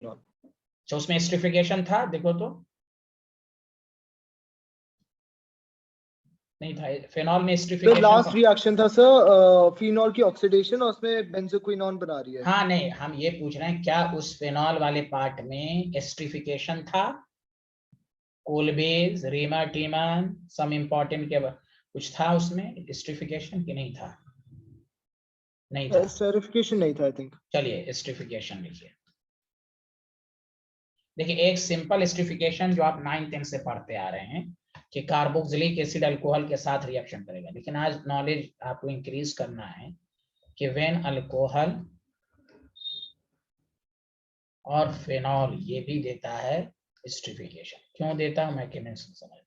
तो उसमें एस्टरिफिकेशन था, देखो तो नहीं था, फिनॉल में तो एस्टरिफिकेशन लास्ट रिएक्शन था सर फिनॉल की ऑक्सीडेशन और उसमें बेंजोक्विनोन बना रही है। हाँ नहीं, हम ये पूछ रहे हैं क्या उस फिनॉल वाले पार्ट में एस्टरिफिकेशन था, कोलबेज, रीमा टीमन, सम इम्पोर्टेंट के कुछ था उसमें एस्टरिफिकेशन कि नहीं था? नहीं था, एस्टरिफिकेशन नहीं था आई थिंक। चलिए एस्टरिफिकेशन लिखिए। देखिए एक सिंपल एस्टरिफिकेशन जो आप 9th से पढ़ते आ रहे हैं कि कार्बोक्सिलिक एसिड अल्कोहल के साथ रिएक्शन करेगा, लेकिन आज नॉलेज आपको इंक्रीज करना है कि व्हेन अल्कोहल और फिनॉल ये भी देता है एस्टरिफिकेशन, क्यों देता है मैकेनिज्म समझ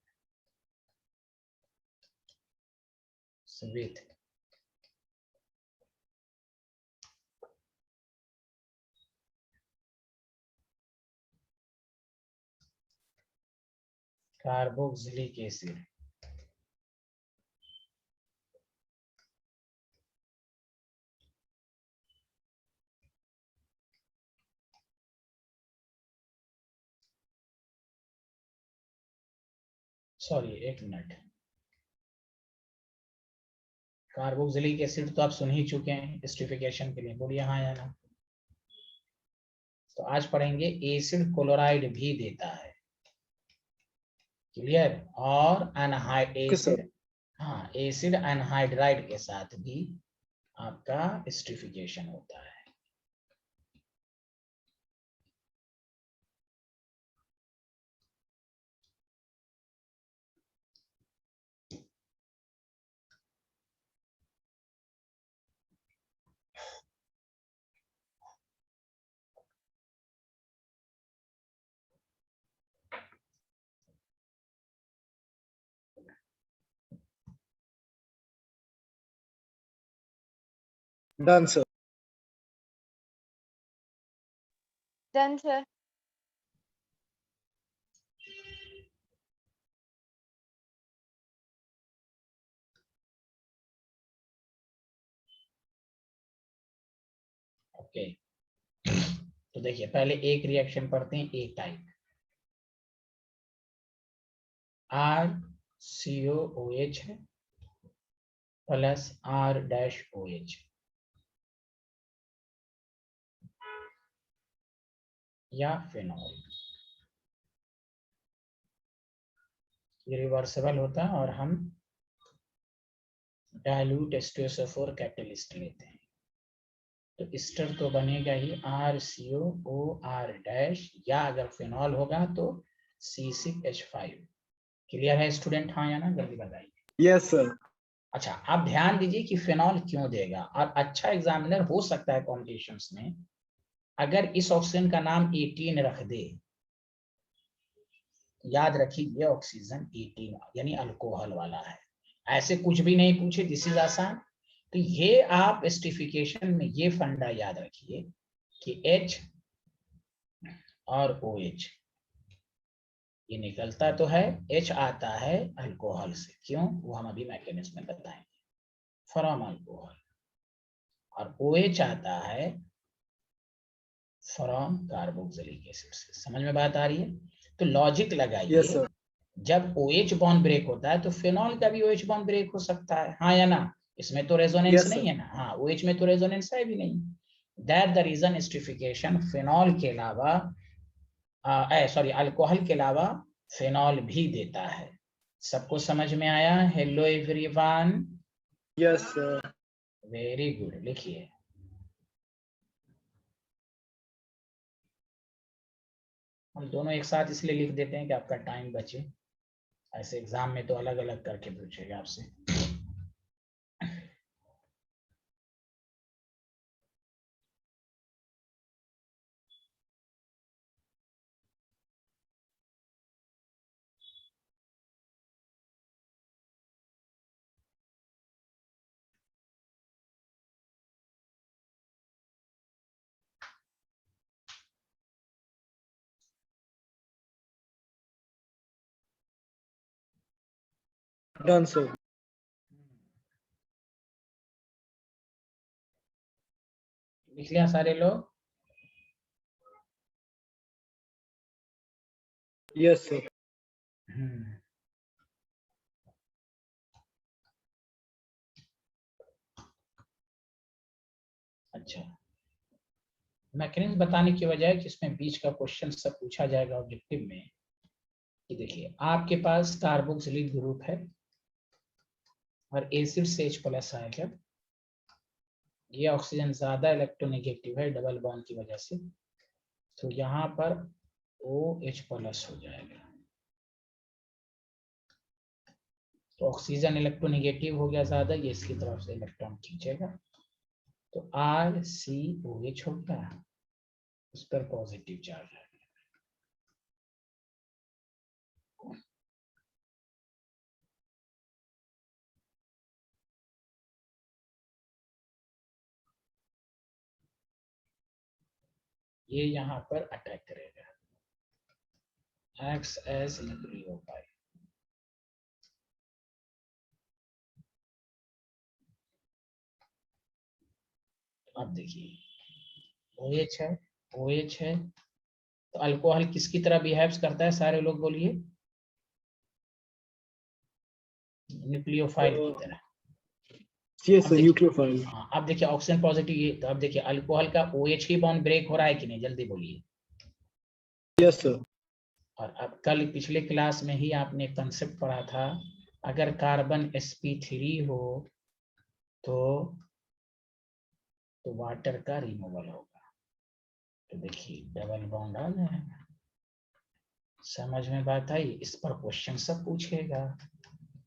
स्वीट। कार्बोक्सिलिक एसिड सॉरी एक मिनट, कार्बोक्सिलिक एसिड तो आप सुन ही चुके हैं एस्टरिफिकेशन के लिए, बोलिए हाँ या ना। तो आज पढ़ेंगे एसिड क्लोराइड भी देता है, क्लियर, और एनहाइड एसिड, हाँ एसिड एनहाइड्राइड के साथ भी आपका एस्टरिफिकेशन होता है। Done sir. Done sir. Okay तो देखिए पहले एक रिएक्शन पढ़ते हैं, A type, R C O H है plus R dash O H या फिनॉल, ये रिवर्सिबल होता है और हम डाइल्यूट H2SO4 कैटलिस्ट लेते हैं, तो एस्टर तो बनेगा ही RCOOR डैश, या अगर फिनॉल होगा तो C6H5। क्लियर है स्टूडेंट, हाँ या ना, जल्दी बताइए। Yes sir. अच्छा आप ध्यान दीजिए कि फिनॉल क्यों देगा, और अच्छा एग्जामिनर हो सकता है कॉम्पिटिशन्स में अगर इस ऑक्सीजन का नाम 18 रख दे, याद रखिए ये ऑक्सीजन 18 यानी अल्कोहल वाला है, ऐसे कुछ भी नहीं पूछे, दिस इज आसान। तो ये आप एस्टरिफिकेशन में ये फंडा याद रखिए कि H और OH ये निकलता तो है, H आता है अल्कोहल से, क्यों वो हम अभी मैकेनिज्म में बताएंगे, फ्रॉम अल्कोहल, और OH आता है फ्रॉम कार्बोक्सिलिक एसिड से। समझ में बात आ रही है? तो लॉजिक लगाइए, यस सर। जब OH बॉन्ड ब्रेक होता है तो फिनॉल का भी OH बॉन्ड ब्रेक हो सकता है, हाँ या ना, इसमें तो रेजोनेंस Yes, नहीं sir. है ना, हाँ OH में तो रेजोनेंस है भी नहीं, that the reason esterification phenol के अलावा सॉरी अल्कोहल के अलावा फिनॉल भी देता है। सबको समझ में आया? Hello everyone, yes sir. Very good, लिखिए। हम दोनों एक साथ इसलिए लिख देते हैं कि आपका टाइम बचे, ऐसे एग्जाम में तो अलग अलग करके पूछेगा आपसे। Done sir. लिख लिया सारे लोग? Yes, sir. हम्म, अच्छा, मैकेनिज्म बताने की बजाय कि इसमें बीच का क्वेश्चन सब पूछा जाएगा ऑब्जेक्टिव में, कि देखिए आपके पास कार्बोक्सिलिक ग्रुप है और एसिड से H+ आएगा, ये ऑक्सीजन ज्यादा इलेक्ट्रोनेगेटिव है डबल बॉन्ड की वजह से, तो यहाँ पर OH+ हो जाएगा, तो ऑक्सीजन इलेक्ट्रोनेगेटिव हो गया ज्यादा, ये इसकी तरफ से इलेक्ट्रॉन खींचेगा, तो RCOH हो गया, उस पर पॉजिटिव चार्ज है। ये यहाँ पर अटैक करेगा, acts as nucleophile। अब देखिए OH है, OH है, तो अल्कोहल किसकी तरह बिहेव्स करता है, सारे लोग बोलिए, न्यूक्लियोफाइल की तरह। Yes, अब sir. देखिए, Nucleophile. हाँ अब देखिए ऑक्सीजन पॉजिटिव, ये तो अब देखिए अल्कोहल का OH की बॉन्ड ब्रेक हो रहा है कि नहीं, जल्दी बोलिए। Yes, sir. और अब कल पिछले क्लास में ही आपने कंसेप्ट पढ़ा था, अगर कार्बन sp3 हो तो वाटर का रिमूवल होगा, तो देखिए डबल बॉन्ड आ जाएगा। समझ में बात आई, इस पर क्वेश्चन सब पूछेगा।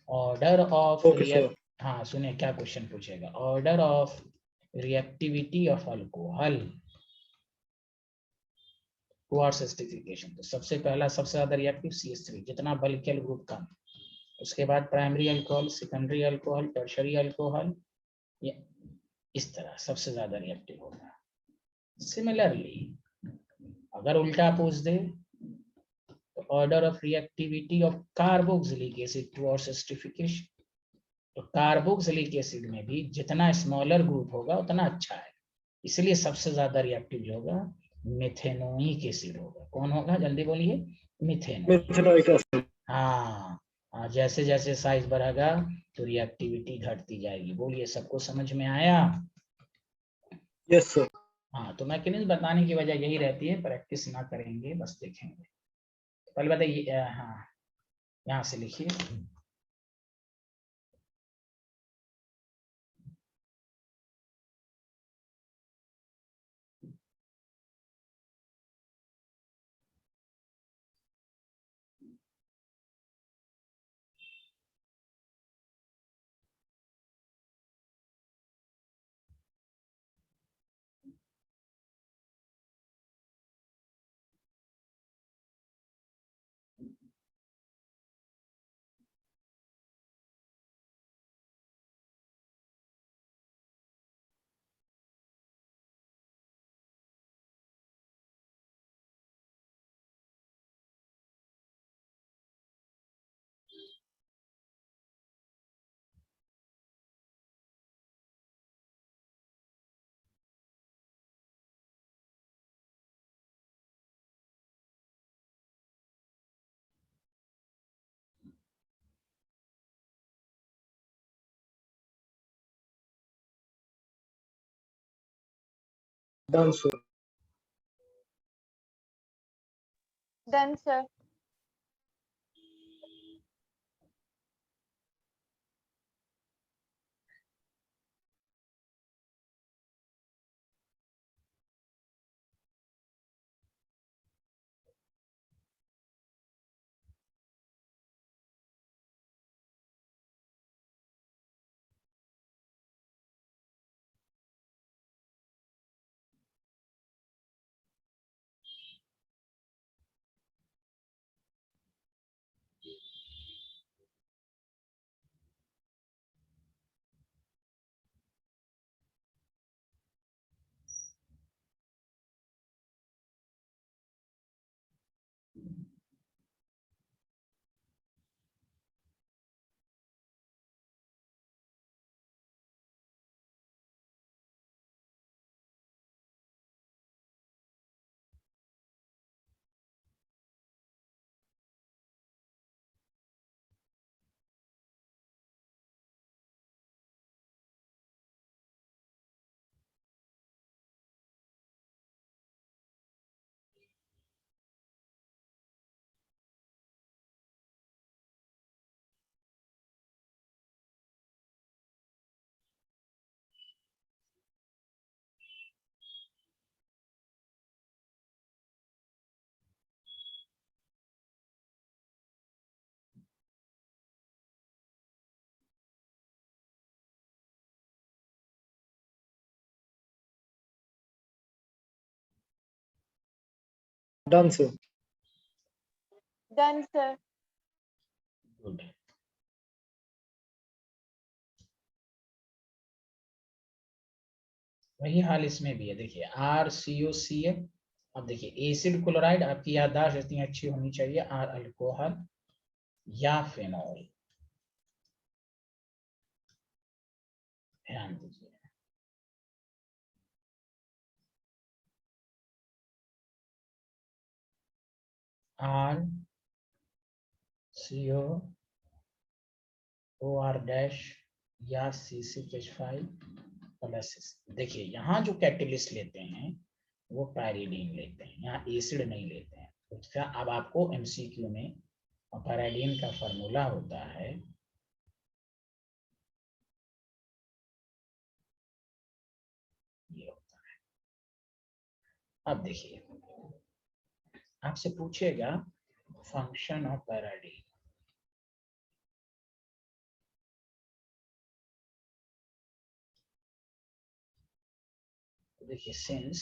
Order of Okay, sir. हाँ सुनिए क्या क्वेश्चन पूछेगा, order of reactivity of alcohol towards acidification, तो सबसे पहला सबसे ज्यादा रिएक्टिव CH3, जितना बल्कियल ग्रुप कम, उसके बाद primary alcohol, secondary alcohol, tertiary alcohol, ये इस तरह सबसे ज्यादा रिएक्टिव होगा। सिमिलरली अगर उल्टा पूछ दे तो order of reactivity of carboxylic acid towards acidification, तो कार्बोक्सिलिक एसिड में भी जितना स्मॉलर ग्रुप होगा उतना अच्छा है, इसलिए सबसे ज्यादा रिएक्टिव जो होगा मिथेनोइक एसिड होगा। कौन होगा, जल्दी बोलिए, मिथेनोइक। Methanoic acid. हाँ जैसे जैसे साइज बढ़ेगा तो रिएक्टिविटी घटती जाएगी। बोलिए सबको समझ में आया। Yes, sir. हाँ तो मैकेनिज्म बताने की वजह यही रहती है, प्रैक्टिस ना करेंगे बस देखेंगे। पहले बताइए, हाँ यहाँ से लिखिए, Done, sir. Done, sir. Done, sir. Done, sir. Good. वही हाल इसमें भी है, देखिए RCOCl। अब देखिए एसिड क्लोराइड, आपकी याददाश्त इतनी अच्छी होनी चाहिए, आर अल्कोहल या फेनॉल, ध्यान दीजिए। RCOOR- या C6H5 प्लस। देखिए यहाँ जो कैटेलिस्ट लेते हैं वो पैरिडीन लेते हैं, यहाँ एसिड नहीं लेते हैं। उसका अब आपको MCQ में पैराडीन का फॉर्मूला होता है, ये होता है। अब देखिए आपसे पूछेगा फंक्शन ऑफ पैराडीन। तो देखिए since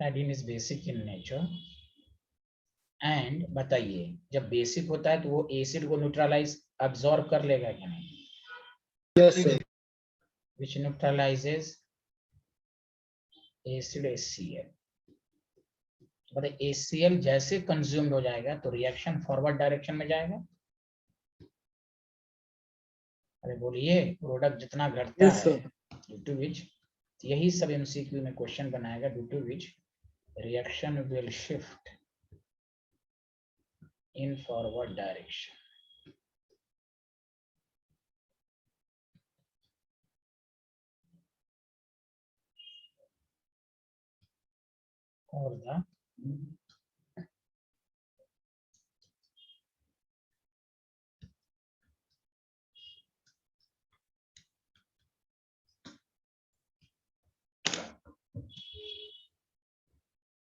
pyridine is basic in nature and, बताइए जब बेसिक होता है तो वो एसिड को न्यूट्रलाइज अब्सॉर्ब कर लेगा क्या नहीं? Yes, sir. which neutralizes acid HCl। बताइए HCl जैसे कंज्यूम्ड हो जाएगा तो रिएक्शन फॉरवर्ड डायरेक्शन में जाएगा। अरे बोलिए, प्रोडक्ट जितना घटता Yes, है sir. ड्यू टू विच, यही सब MCQ में क्वेश्चन बनाएगा, due to which reaction will shift in forward direction. और the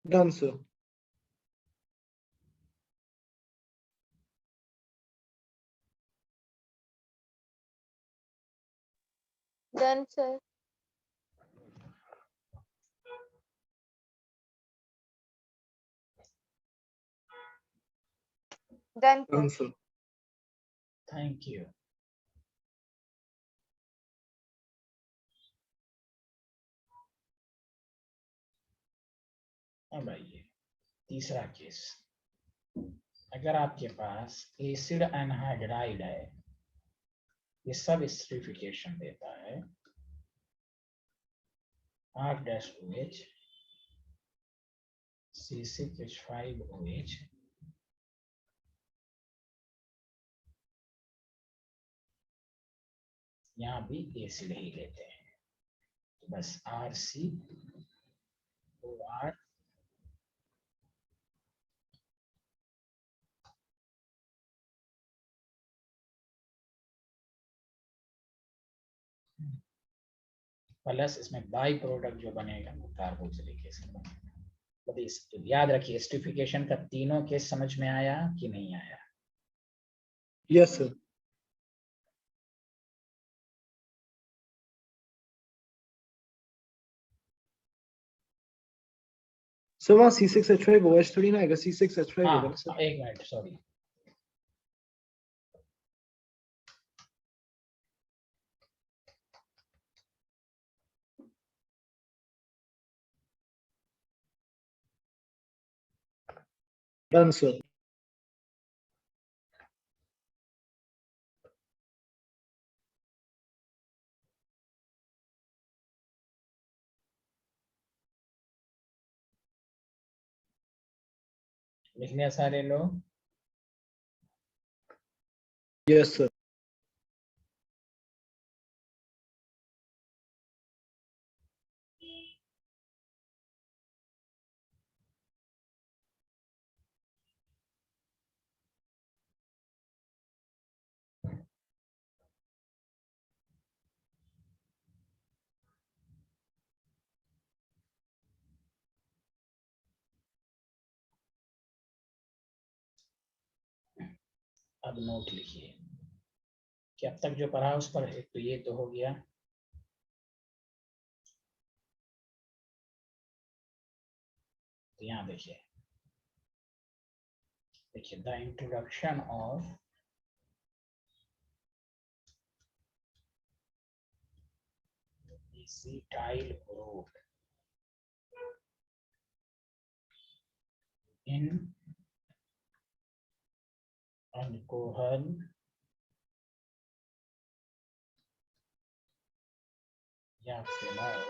Done, sir. Done, sir. Done, sir. Done, sir. Thank you. अब आइए तीसरा केस। अगर आपके पास एसिड एनहाइड्राइड है, ये सब एसिडिफिकेशन देता है, R-OH C6H5OH, यहाँ भी एसिड ही लेते हैं, तो बस RCOR प्लस इसमें बाई प्रोडक्ट जो बनेगा वो कार्बोक्सिलिक एसिड बनेगा। तो याद रखिए एसिडिफिकेशन का तीनों केस समझ में आया कि नहीं आया? Yes, sir. So वहाँ C6H5OH थोड़ी ना आएगा, C6H5 होगा ना सर? हाँ एक मिनट, सॉरी। Done, sir. लिख लिया सारे लोग? Yes, sir. अब नोट लिखिए कि अब तक जो पढ़ा उस पर एक तो ये तो हो गया, तो यहाँ देखिए the introduction of acetyl group in alcohol या phenol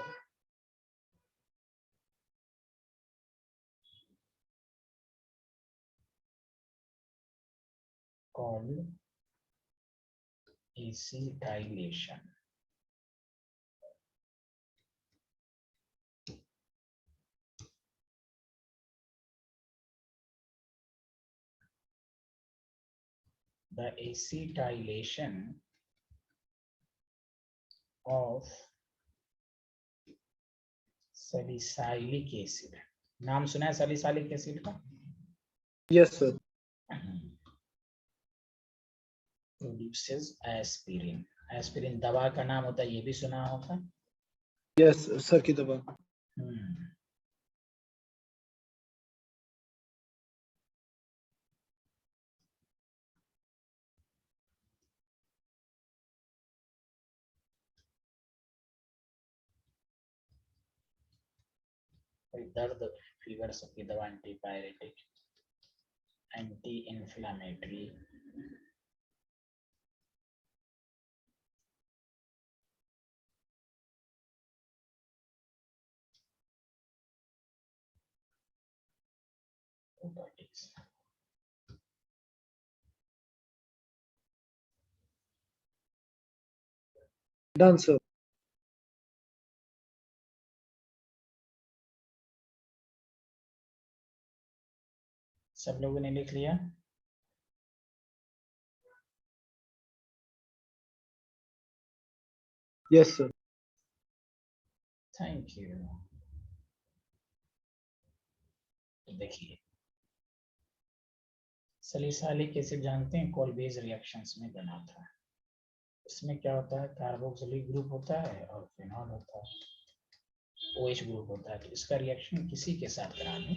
called acetylation. The acetylation of salicylic acid. नाम सुना है salicylic acid का? Yes, sir. Produces aspirin. Aspirin दवा का नाम होता है, ये भी सुना होगा. Yes, sir की दवा. दर्द फीवर सबकी दवा antipyretic, anti inflammatory, properties. Done, sir. सब लोगों ने लिख लिया? Yes, sir. Thank you. देखिए सैलिसाइलिक एसिड जानते हैं कोलबेज रिएक्शंस में बना था. इसमें क्या होता है, कार्बोक्सिलिक ग्रुप होता है और फिनॉल होता है, OH ग्रुप होता है. तो इसका रिएक्शन किसी के साथ करा दें,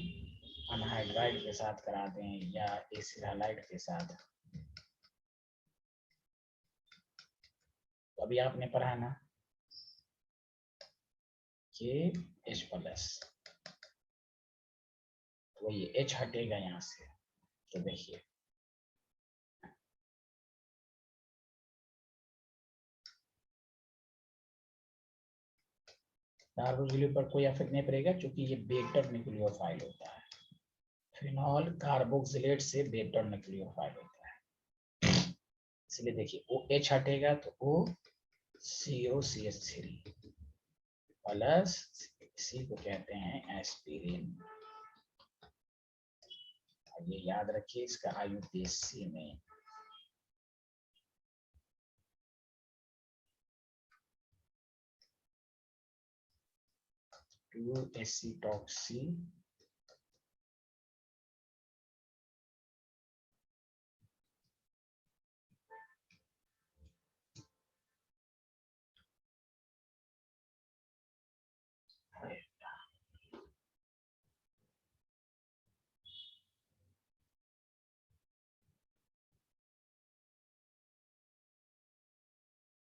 अनहाइड्राइड के साथ करा दें या एसिड हैलाइड के साथ. तो अभी आपने पढ़ा ना कि H+, तो ये H हटेगा यहाँ से. तो देखिए कार्बोक्सिलिक पर कोई इफेक्ट नहीं पड़ेगा क्योंकि ये बेटर न्यूक्लियोफाइल होता है. फिनॉल कार्बोक्सिलेट से बेटर न्यूक्लियोफाइल होता है. इसलिए देखिए OH हटेगा तो OCOCH3 प्लस, इसी को कहते हैं एस्पिरिन. ये याद रखिए, इसका IUPAC में एसिटॉक्सी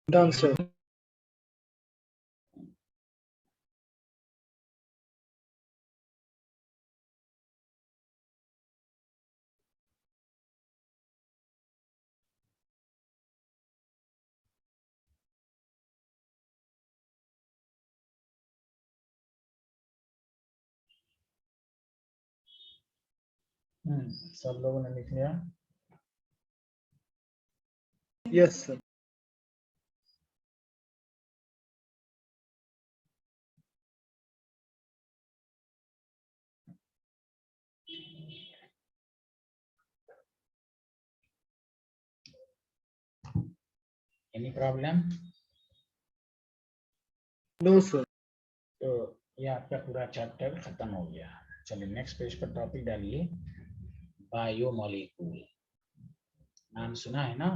Done, sir. सब लोगों ने लिख लिया? Yes, sir. Any problem? No, sir. तो ये आपका पूरा चैप्टर खत्म हो गया. चलिए नेक्स्ट पेज पर टॉपिक डालिए, बायोमोलिक्यूल. नाम सुना है ना?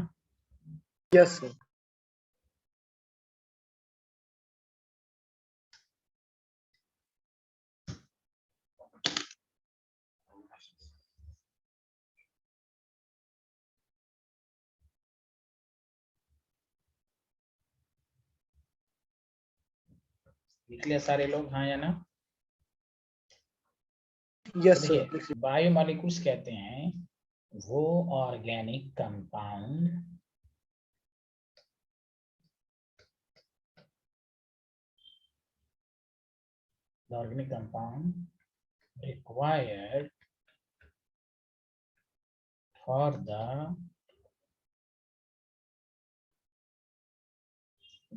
Yes, sir. लिख लिया सारे लोग, हाँ या ना? Yes, sir. देखिए, बायोमोलिक्यूल्स कहते हैं वो organic compound required for the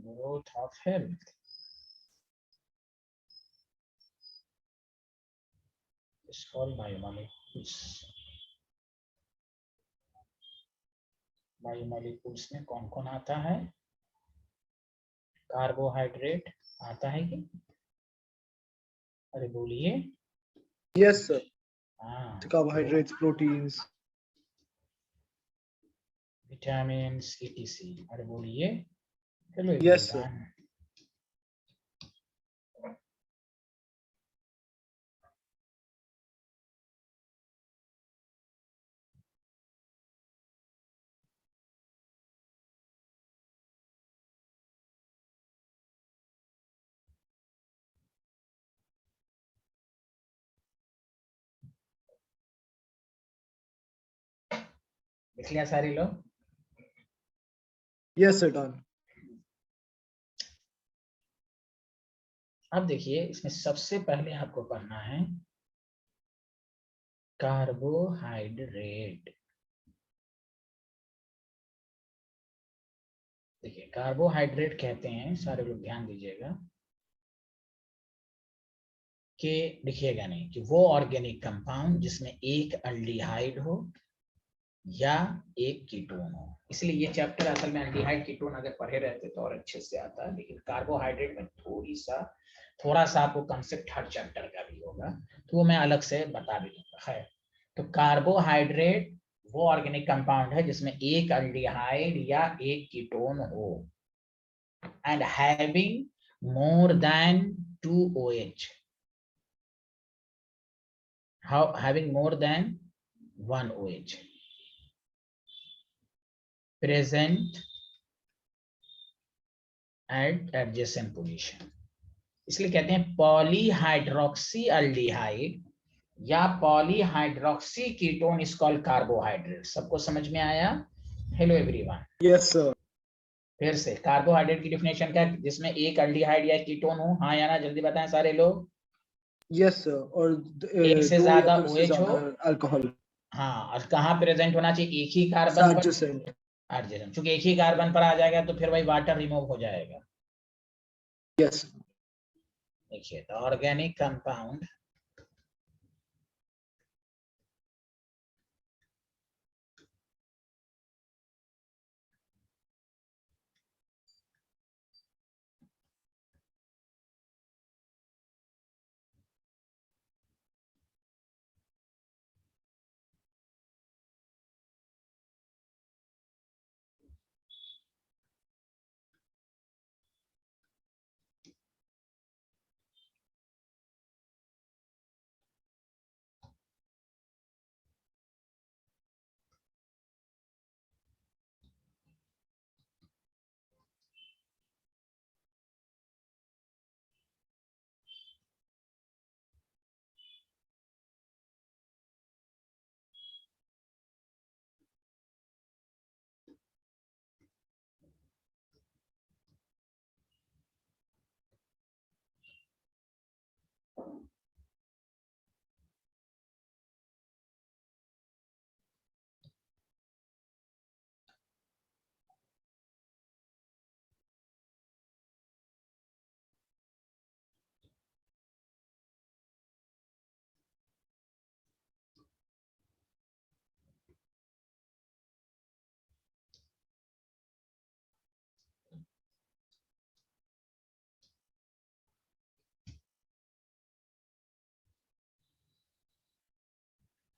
growth of health. It's called biomolecules. Biomolecules में कौन कौन आता है? कार्बोहाइड्रेट आता है कि? अरे बोलिए। Yes, sir. हाँ, Carbohydrates, proteins. Vitamin etc. अरे बोलिए। Hello Yes, sir. एवरीवन। लिख लिया सारे लोग? Yes, sir. Done. अब देखिए, इसमें सबसे पहले आपको पढ़ना है कार्बोहाइड्रेट। देखिए, कार्बोहाइड्रेट कहते हैं, सारे लोग ध्यान दीजिएगा, कि लिखिएगा नहीं, कि वो ऑर्गेनिक कंपाउंड जिसमें एक अल्डिहाइड हो या एक कीटोन हो। इसलिए ये चैप्टर असल में अल्डिहाइड कीटोन अगर पढ़े रहते तो और अच्छे से आता है, लेकिन कार्बोहाइड्रेट में थोड़ा सा आपको कंसेप्ट हर चैप्टर का भी होगा, तो वो मैं अलग से बता भी दूंगा। है तो कार्बोहाइड्रेट वो ऑर्गेनिक कंपाउंड है जिसमें एक अल्डिहाइड या एक कीटोन हो and having more than 2 OH, having more than 1 OH present at adjacent position। इसलिए कहते हैं पॉलीहाइड्रोक्सी अल्डिहाइड या polyhydroxy ketone is called carbohydrate. सबको समझ में आया? Hello everyone. Yes, sir. फिर से कार्बोहाइड्रेट की डिफिनेशन क्या है? जिसमें एक अल्डिहाइड या कीटोन हो, हाँ या ना, जल्दी बताएं सारे लोग। Yes, sir. और एक से दो या ज्यादा दो से OH हो, ज्यादा अल्कोहल। हाँ, और कहाँ प्रेजेंट होना चाहिए? एक ही कार्बन पर। Adjacent. एडजेसेंट, क्योंकि एक ही कार्बन पर आ जाएगा तो फिर वही वाटर रिमूव हो जाएगा। Yes. देखिए, the organic compound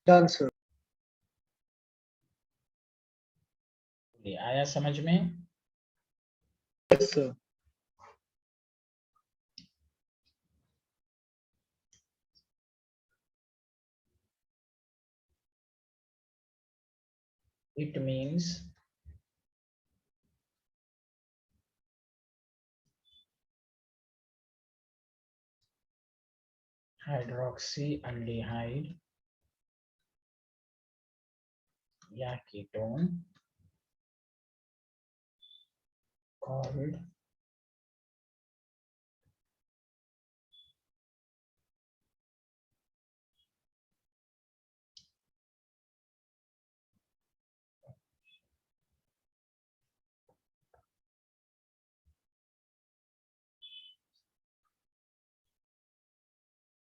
Done, sir. चलिए, आया समझ में? Yes, sir. It means hydroxyaldehyde या कीटोन called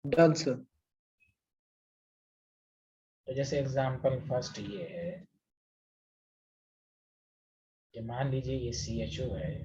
Done, sir. तो जैसे एग्जांपल फर्स्ट ये है कि मान लीजिए ये CHO है,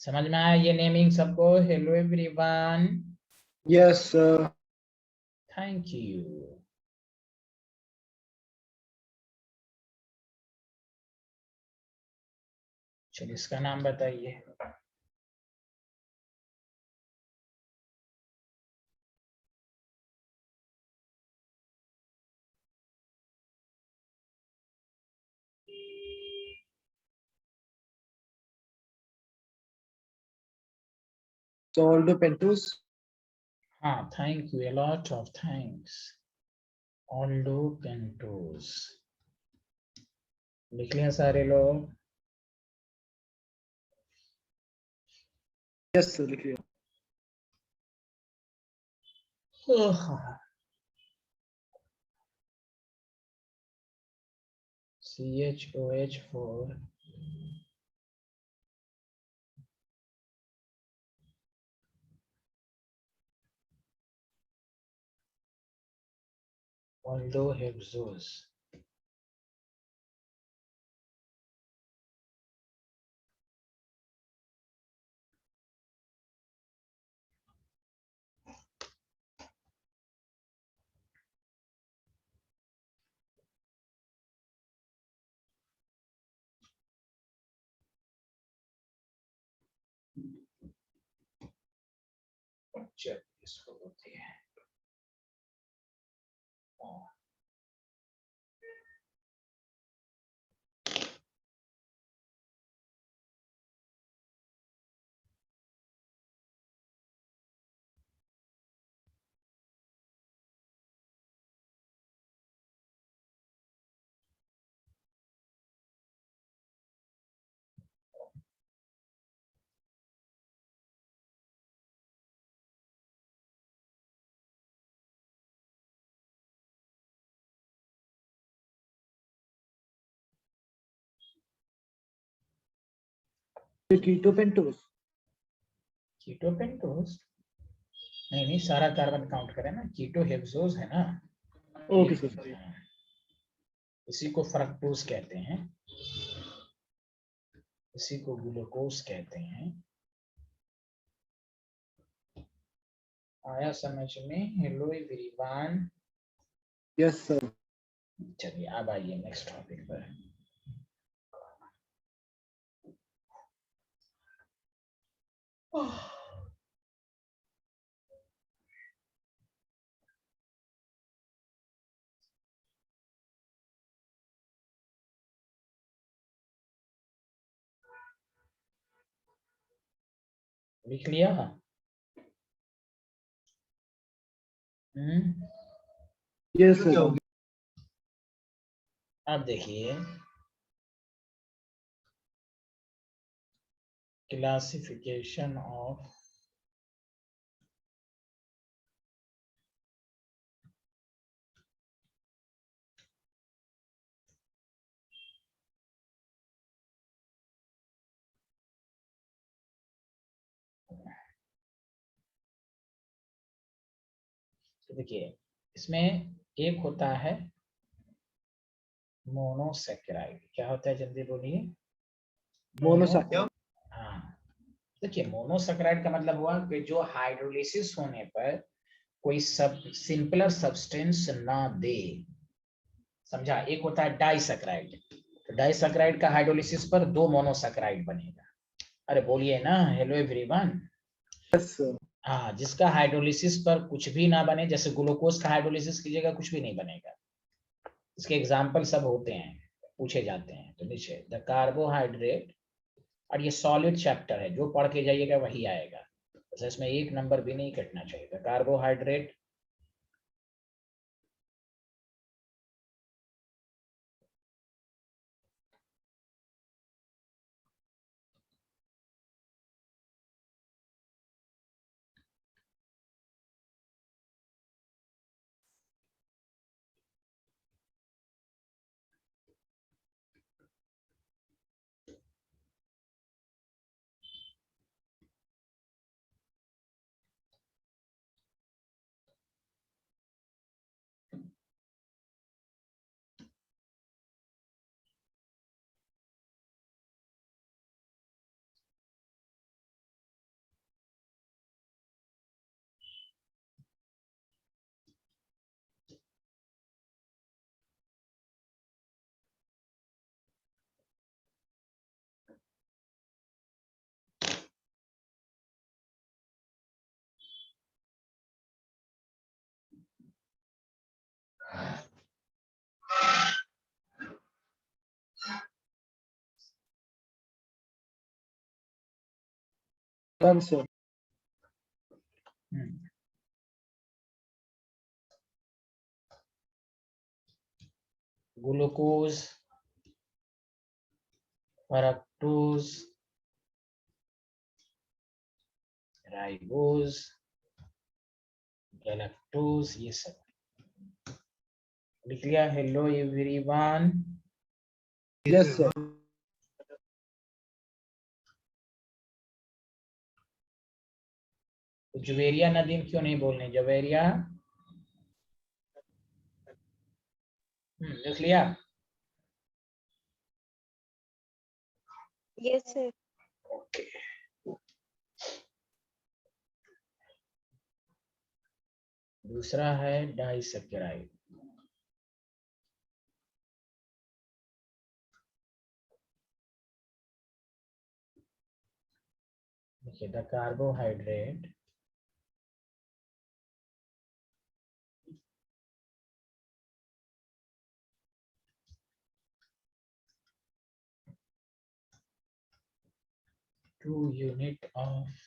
समझ में आया ये नेमिंग सबको? Hello everyone, Yes, sir. Thank you. चलिए इसका नाम बताइए। Soldo pentose. हाँ, thank you, a lot of thanks। ऑल्डो pentose लिख लिया सारे लोग? Yes, sir. लिख लिया। CHOH4 aldohexose चल इसको होती है। Keto pentose. कीटो पेंटोस नहीं, सारा कार्बन काउंट करें ना। कीटो हेक्सोज है ना। Okay, sir. Sorry. हाँ, इसी को फ्रक्टोज कहते हैं, इसी को ग्लूकोज कहते हैं। आया समझ में? Hello everyone. Yes, sir. चलिए अब आइए नेक्स्ट टॉपिक पर। लिख लिया? Yes, sir. अब देखिए क्लासिफिकेशन ऑफ तो देखिए इसमें एक होता है मोनोसेकेराइड। क्या होता है जल्दी बोलिए? मोनोसैकेराइड। हाँ, देखिए मोनोसेकेराइड का मतलब हुआ कि जो हाइड्रोलिसिस होने पर कोई सब सिंपलर सब्सटेंस ना दे, समझा? एक होता है डाइसेकेराइड, तो डाइसेकेराइड का हाइड्रोलिसिस पर 2 मोनोसेकेराइड बनेगा। अरे बोलिए ना, हेलो एवरीवन। Yes sir. हाँ, जिसका हाइड्रोलिसिस पर कुछ भी ना बने, जैसे ग्लूकोज का हाइड्रोलिसिस कीजिएगा कुछ भी नहीं बनेगा। इसके एग्जाम्पल सब होते हैं, पूछे जाते हैं। तो नीचे द कार्बोहाइड्रेट, और ये सॉलिड चैप्टर है, जो पढ़ के जाइएगा वही आएगा, तो इसमें एक नंबर भी नहीं कटना चाहिए। The carbohydrate done sir. Glucose, fructose, ribose, galactose, ये सब लिख लिया? Hello everyone. Yes sir. Javeria Nadeem क्यों नहीं बोलने? जवेरिया लिख लिया? Yes, sir. ओके। दूसरा है डाइसेकेराइड। देखिए the carbohydrate two unit of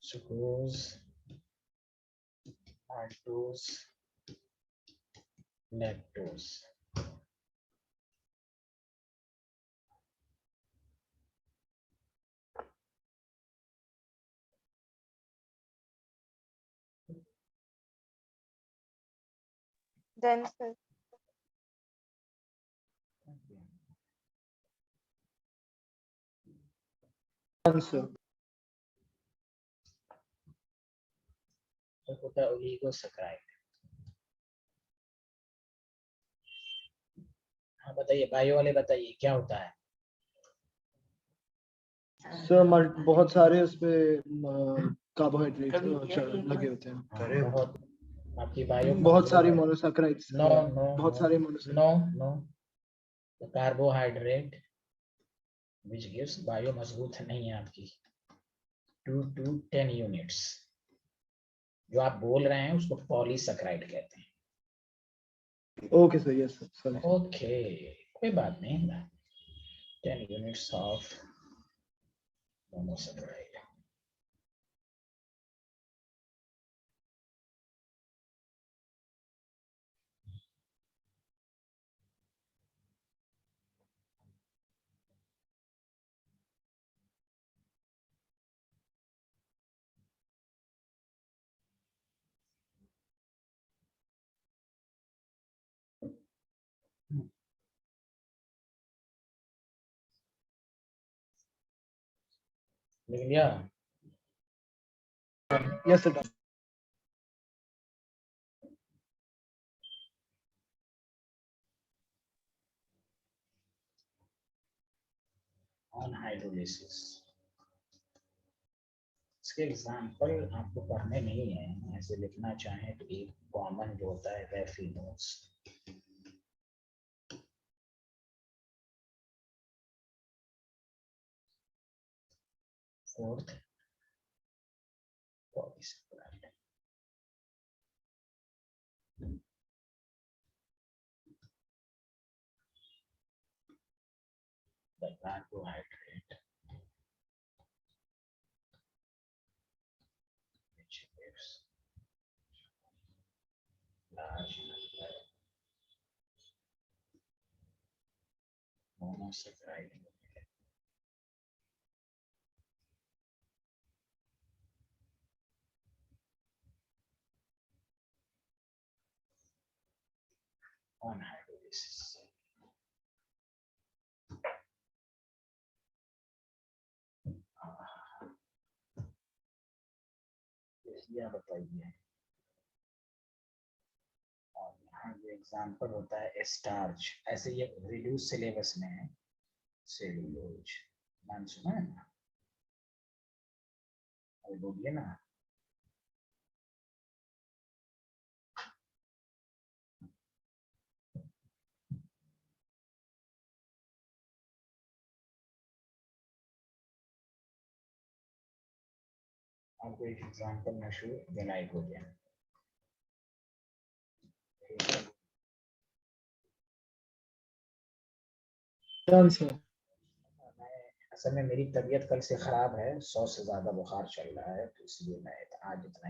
sucrose, maltose, lactose. Done, sir. Done sir. एक होता है ओलिगोसेकेराइड। हाँ बताइए, बायो वाले बताइए क्या होता है? सर बहुत सारे उसमें कार्बोहाइड्रेट लगे होते हैं। हाँ, बहुत आपकी बायो बहुत सारी मोनोसैकेराइड्स, नो नो बहुत सारे monosaccharides. No no the carbohydrate which gives bio मजबूत नहीं है आपकी 2 to 10 यूनिट्स। जो आप बोल रहे हैं उसको पॉलीसैकेराइड कहते हैं। Okay sir, yes sir, sorry. Okay कोई बात नहीं, 10 यूनिट्स ऑफ मोनोसैकेराइड। लिख लिया? Yes sir. ऑन हाइड्रोलिसिस इसके एग्जाम्पल आपको पढ़ने नहीं है, ऐसे लिखना चाहें तो एक कॉमन जो होता है raffinose. Fourth polysaccharide. The carbohydrate which gives large number monosaccharide on hydrolysis। बताइए। और यहाँ ये एग्जाम्पल होता है स्टार्च, ऐसे ये रिड्यूस सिलेबस में है। सेलुलोज नाम सुना है ना? अरे बोलिए ना। आपको एक एग्जाम्पल मशहूर ग्लाइकोजन। Done sir. असल में मेरी तबीयत कल से खराब है, 100 से ज्यादा बुखार चल रहा है, तो इसलिए मैं आज इतना